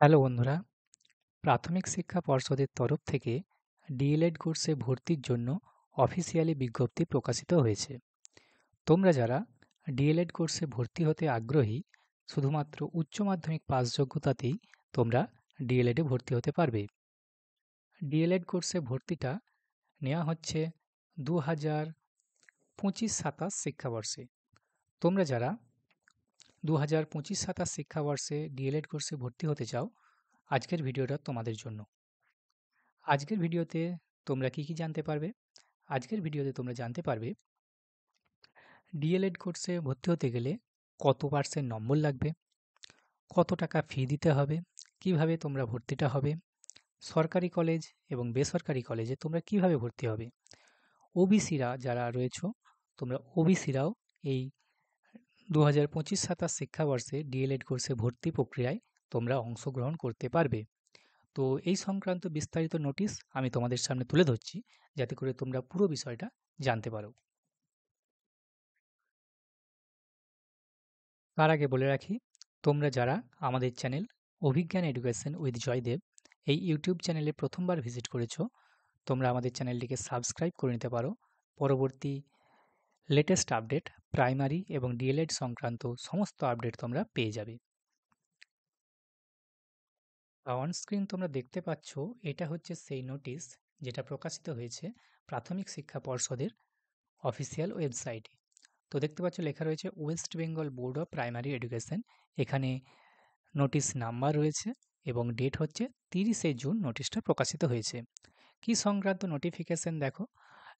Hello বন্ধুরা, প্রাথমিক শিক্ষা পর্ষদের তরফ থেকে ডিএলএড কোর্সে ভর্তির জন্য অফিসিয়ালি বিজ্ঞপ্তি প্রকাশিত হয়েছে। তোমরা যারা ডিএলএড কোর্সে ভর্তি হতে আগ্রহী, শুধুমাত্র উচ্চ মাধ্যমিক পাস যোগ্যতাতেই তোমরা ডিএলএডে ভর্তি হতে পারবে। ডিএলএড কোর্সে ভর্তিটা নেওয়া হচ্ছে 2025-27 শিক্ষাবর্ষে। তোমরা যারা 2025-27 শিক্ষাবর্ষে ডিএলএড কোর্সে ভর্তি হতে চাও, আজকের ভিডিওটা তোমাদের জন্য। আজকের ভিডিওতে তোমরা কি জানতে পারবে? আজকের ভিডিওতে তোমরা জানতে পারবে ডিএলএড কোর্সে ভর্তি হতে গেলে কত পার্সেন্ট নম্বর লাগবে, কত টাকা ফি দিতে হবে, কিভাবে তোমরা ভর্তিটা হবে, সরকারি কলেজ এবং বেসরকারি কলেজে তোমরা কিভাবে ভর্তি হবে। ওবিসিরা যারা রয়েছো, তোমরা ওবিসিরাও এই 2025-27 শিক্ষাবর্ষে ডিএলএড কোর্সে ভর্তি প্রক্রিয়ায় তোমরা অংশগ্রহণ করতে পারবে। তো এই সংক্রান্ত বিস্তারিত নোটিশ আমি তোমাদের সামনে তুলে ধরছি, যাতে করে তোমরা পুরো বিষয়টা জানতে পারো। তার আগে বলে রাখি, তোমরা যারা আমাদের channel Abhigyan education with Joydev এই ইউটিউব চ্যানেলে প্রথমবার ভিজিট করেছো, তোমরা আমাদের চ্যানেলটিকে সাবস্ক্রাইব করে নিতে পারো। পরবর্তী লেটেস্ট আপডেট, প্রাইমারি এবং ডিএলএড সংক্রান্ত সমস্ত আপডেট তোমরা পেয়ে যাবে। অন স্ক্রিন তোমরা দেখতে পাচ্ছ, এটা হচ্ছে সেই নোটিশ যেটা প্রকাশিত হয়েছে প্রাথমিক শিক্ষা পর্ষদের অফিসিয়াল ওয়েবসাইটে। তো দেখতে পাচ্ছ লেখা রয়েছে West Bengal board of primary education. এখানে নোটিশ নাম্বার রয়েছে এবং ডেট হচ্ছে 30শে জুন নোটিশটা প্রকাশিত হয়েছে। কি সংক্রান্ত নোটিফিকেশন দেখো,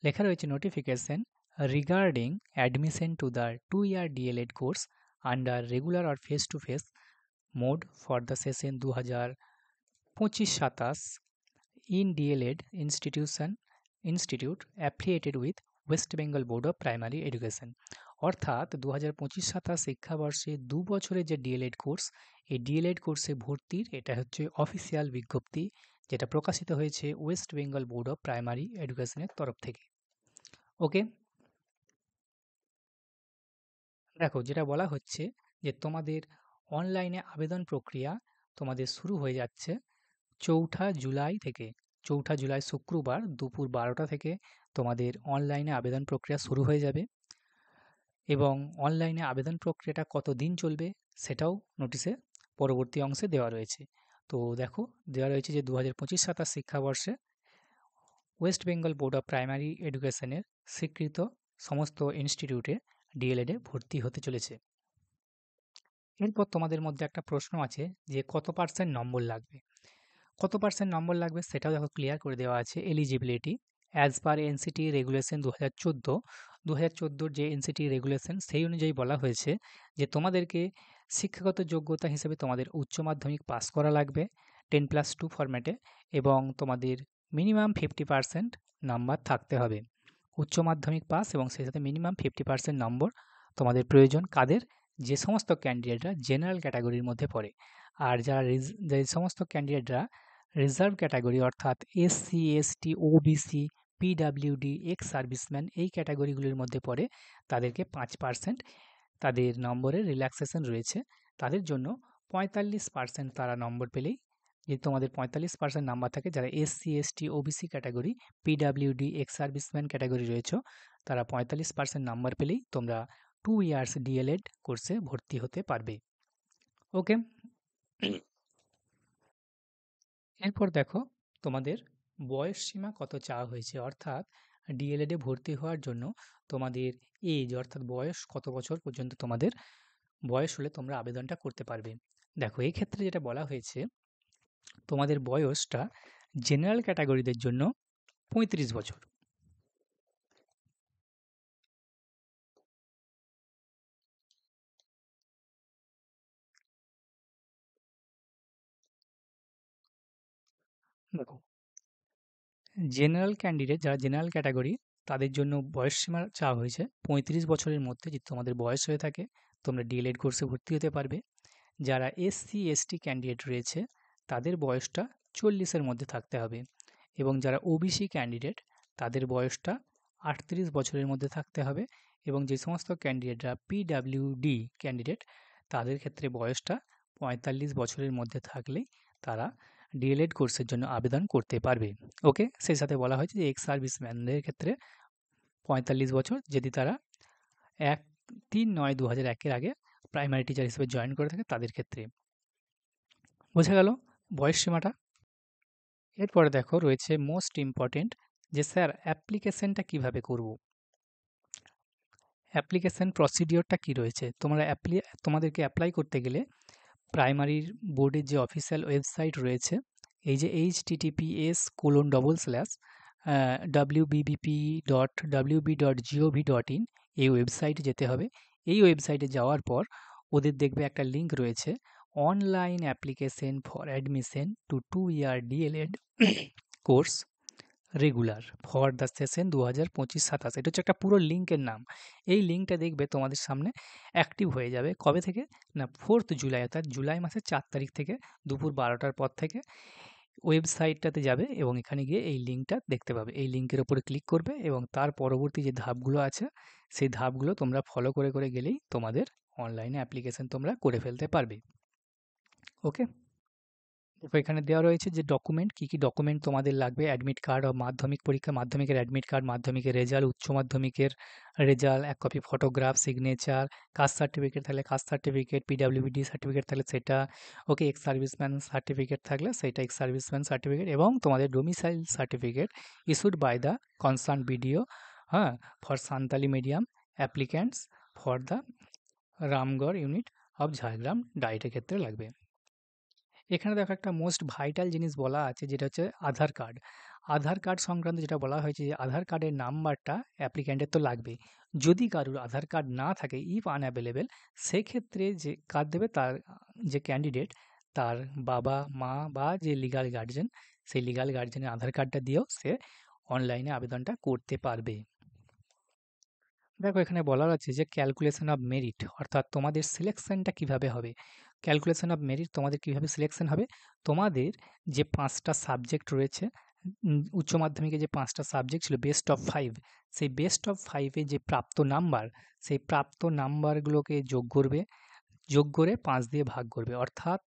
লেখা রয়েছে notification regarding admission to the 2 year DElEd course under regular or face to face mode for the session 2025-27 in DLED institute affiliated with West Bengal board of primary education. অর্থাৎ 2025-27 শিক্ষাবর্ষে 2 বছরের যে ডিএলএড কোর্স, এই ডিএলএড কোর্সে ভর্তির এটা হচ্ছে অফিসিয়াল বিজ্ঞপ্তি, যেটা প্রকাশিত হয়েছে West Bengal board of primary এডুকেশনের তরফ থেকে। ওকে, দেখো যেটা বলা হচ্ছে যে তোমাদের অনলাইনে আবেদন প্রক্রিয়া তোমাদের শুরু হয়ে যাচ্ছে 4 জুলাই থেকে। 4 জুলাই শুক্রবার দুপুর 12টা থেকে তোমাদের অনলাইনে আবেদন প্রক্রিয়া শুরু হয়ে যাবে এবং অনলাইনে আবেদন প্রক্রিয়াটা কত দিন চলবে সেটাও নোটিশে পরবর্তী অংশে দেওয়া রয়েছে। তো দেখো দেওয়া রয়েছে যে 2025-27 শিক্ষাবর্ষে West Bengal board of primary এডুকেশনের স্বীকৃত সমস্ত ইনস্টিটিউটে ডিএলএডে ভর্তি হতে চলেছে। এরপর তোমাদের মধ্যে একটা প্রশ্ন আছে যে কত পার্সেন্ট নম্বর লাগবে। কত পার্সেন্ট নম্বর লাগবে সেটাও দেখো ক্লিয়ার করে দেওয়া আছে। Eligibility as per NCT regulation 2014 যে এনসিটি রেগুলেশন সেই অনুযায়ী বলা হয়েছে যে তোমাদেরকে শিক্ষাগত যোগ্যতা হিসেবে তোমাদের উচ্চ মাধ্যমিক পাস করা লাগবে 10+2 ফরম্যাটে এবং তোমাদের মিনিমাম 50% নাম্বার থাকতে হবে। উচ্চ মাধ্যমিক পাস এবং সেই সাথে মিনিমাম 50% নম্বর তোমাদের প্রয়োজন। কাদের? যে সমস্ত ক্যান্ডিডেটরা জেনারেল ক্যাটাগরির মধ্যে পড়ে। আর যারা যে সমস্ত ক্যান্ডিডেটরা রিজার্ভ ক্যাটাগরি অর্থাৎ SC ST OBC PWD ex serviceman এই ক্যাটাগরিগুলির মধ্যে পড়ে, তাদেরকে 5% তাদের নম্বরের রিল্যাক্সেশন রয়েছে। তাদের জন্য 45% তারা নম্বর পেলেই, যদি তোমাদের 45% নাম্বার থাকে, যারা SC ST OBC category PWD ex serviceman category রয়েছে, তারা 45% নাম্বার পেলেই তোমরা 2 years ডিএলএড কোর্সে ভর্তি হতে পারবে। ওকে, এরপর দেখো তোমাদের বয়স সীমা কত চাওয়া হয়েছে, অর্থাৎ ডিএলএডে ভর্তি হওয়ার জন্য তোমাদের এজ অর্থাৎ বয়স কত বছর পর্যন্ত তোমাদের বয়স হলে তোমরা আবেদনটা করতে পারবে। দেখো এই ক্ষেত্রে যেটা বলা হয়েছে, তোমাদের বয়সটা জেনারেল ক্যাটাগরিদের জন্য 35 বছর। দেখো যারা জেনারেল ক্যাটাগরি তাদের জন্য বয়স সীমা চাওয়া হয়েছে 35 বছরের মধ্যে। যদি তোমাদের বয়স হয়ে থাকে তোমরা ডিএলএড কোর্সে ভর্তি হতে পারবে। যারা এসসি এসটি ক্যান্ডিডেট রয়েছে তাদের বয়সটা 40-এর মধ্যে থাকতে হবে এবং যারা ওবিসি ক্যান্ডিডেট তাদের বয়সটা 38 বছরের মধ্যে থাকতে হবে এবং যে সমস্ত ক্যান্ডিডেটরা পিডাব্লিউডি ক্যান্ডিডেট তাদের ক্ষেত্রে বয়সটা 45 বছরের মধ্যে থাকলেই তারা ডিএলএড কোর্সের জন্য আবেদন করতে পারবে। ওকে, সেই সাথে বলা হয়েছে যে এক্স সার্ভিসম্যানদের ক্ষেত্রে 45 বছর, যদি তারা 3/9/2001 আগে প্রাইমারি টিচার হিসেবে জয়েন করে থাকে তাদের ক্ষেত্রে। বোঝা গেল বয়স সীমাটা? এরপরে দেখো রয়েছে মোস্ট ইম্পর্টেন্ট, যে স্যার অ্যাপ্লিকেশনটা কিভাবে করব। অ্যাপ্লিকেশন প্রসিডিওরটা কি রয়েছে? তোমাদেরকে অ্যাপ্লাই করতে গেলে প্রাইমারির বোর্ডের যে অফিসিয়াল ওয়েবসাইট রয়েছে, এই যে https://wbbp.wb.gov.in, এই ওয়েবসাইটে যেতে হবে। এই ওয়েবসাইটে যাওয়ার পর ওদের দেখবে একটা লিঙ্ক রয়েছে, online application for admission to 2-year DElEd course regular for the session 2025-27। এটা হচ্ছে একটা পুরো লিঙ্কের নাম। এই লিঙ্কটা দেখবে তোমাদের সামনে অ্যাক্টিভ হয়ে যাবে কবে থেকে না, 4th জুলাই, অর্থাৎ জুলাই মাসের 4 তারিখ থেকে দুপুর 12টার পর থেকে ওয়েবসাইটটাতে যাবে এবং এখানে গিয়ে এই লিঙ্কটা দেখতে পাবে। এই লিঙ্কের উপরে ক্লিক করবে এবং তার পরবর্তী যে ধাপগুলো আছে সেই ধাপগুলো তোমরা ফলো করে করে গেলেই তোমাদের অনলাইনে অ্যাপ্লিকেশন তোমরা করে ফেলতে পারবে। ওকে, দেখো এখানে দেওয়া রয়েছে যে ডকুমেন্ট, কী কী ডকুমেন্ট তোমাদের লাগবে। অ্যাডমিট কার্ড ও মাধ্যমিক পরীক্ষা, মাধ্যমিকের অ্যাডমিট কার্ড, মাধ্যমিকের রেজাল্ট, উচ্চ মাধ্যমিকের result, 1 copy photograph, signature, caste certificate থাকলে কাস্ট সার্টিফিকেট, পিডাব্লিউডি সার্টিফিকেট থাকলে সেটা, ওকে, এক্স সার্ভিসম্যান সার্টিফিকেট থাকলে সেটা এক্স সার্ভিসম্যান সার্টিফিকেট, এবং তোমাদের domicile certificate issued by the concern BDO, হ্যাঁ, for Santali medium applicants for the Ramgarh unit of Jhargram ডায়েটের ক্ষেত্রে লাগবে। এখানে দেখো একটা মোস্ট ভাইটাল জিনিস বলা আছে, যেটা হচ্ছে আধার কার্ড। আধার কার্ড সংক্রান্ত যেটা বলা হয়েছে যে আধার কার্ডের নাম্বারটা অ্যাপ্লিক্যান্টের তো লাগবে। যদি কারোর আধার কার্ড না থাকে, ইফ আনঅ্যাভেলেবেল, সেক্ষেত্রে যে কার্ড দেবে তার যে ক্যান্ডিডেট, তার বাবা মা বা যে লিগাল গার্জেন, সেই লিগাল গার্জেনের আধার কার্ডটা দিয়েও সে অনলাইনে আবেদনটা করতে পারবে। দেখো এখানে বলা আছে যে ক্যালকুলেশন অফ মেরিট, অর্থাৎ তোমাদের সিলেকশনটা কিভাবে হবে। ক্যালকুলেশন অফ মেরিট তোমাদের কিভাবে সিলেকশন হবে, তোমাদের যে 5টা সাবজেক্ট রয়েছে, উচ্চ মাধ্যমিকে যে 5টা সাবজেক্ট ছিল বেস্ট অফ 5, সেই বেস্ট অফ 5-এ যে প্রাপ্ত নাম্বার, সেই প্রাপ্ত নাম্বারগুলোকে যোগ করবে, যোগ করে 5 দিয়ে ভাগ করবে, অর্থাৎ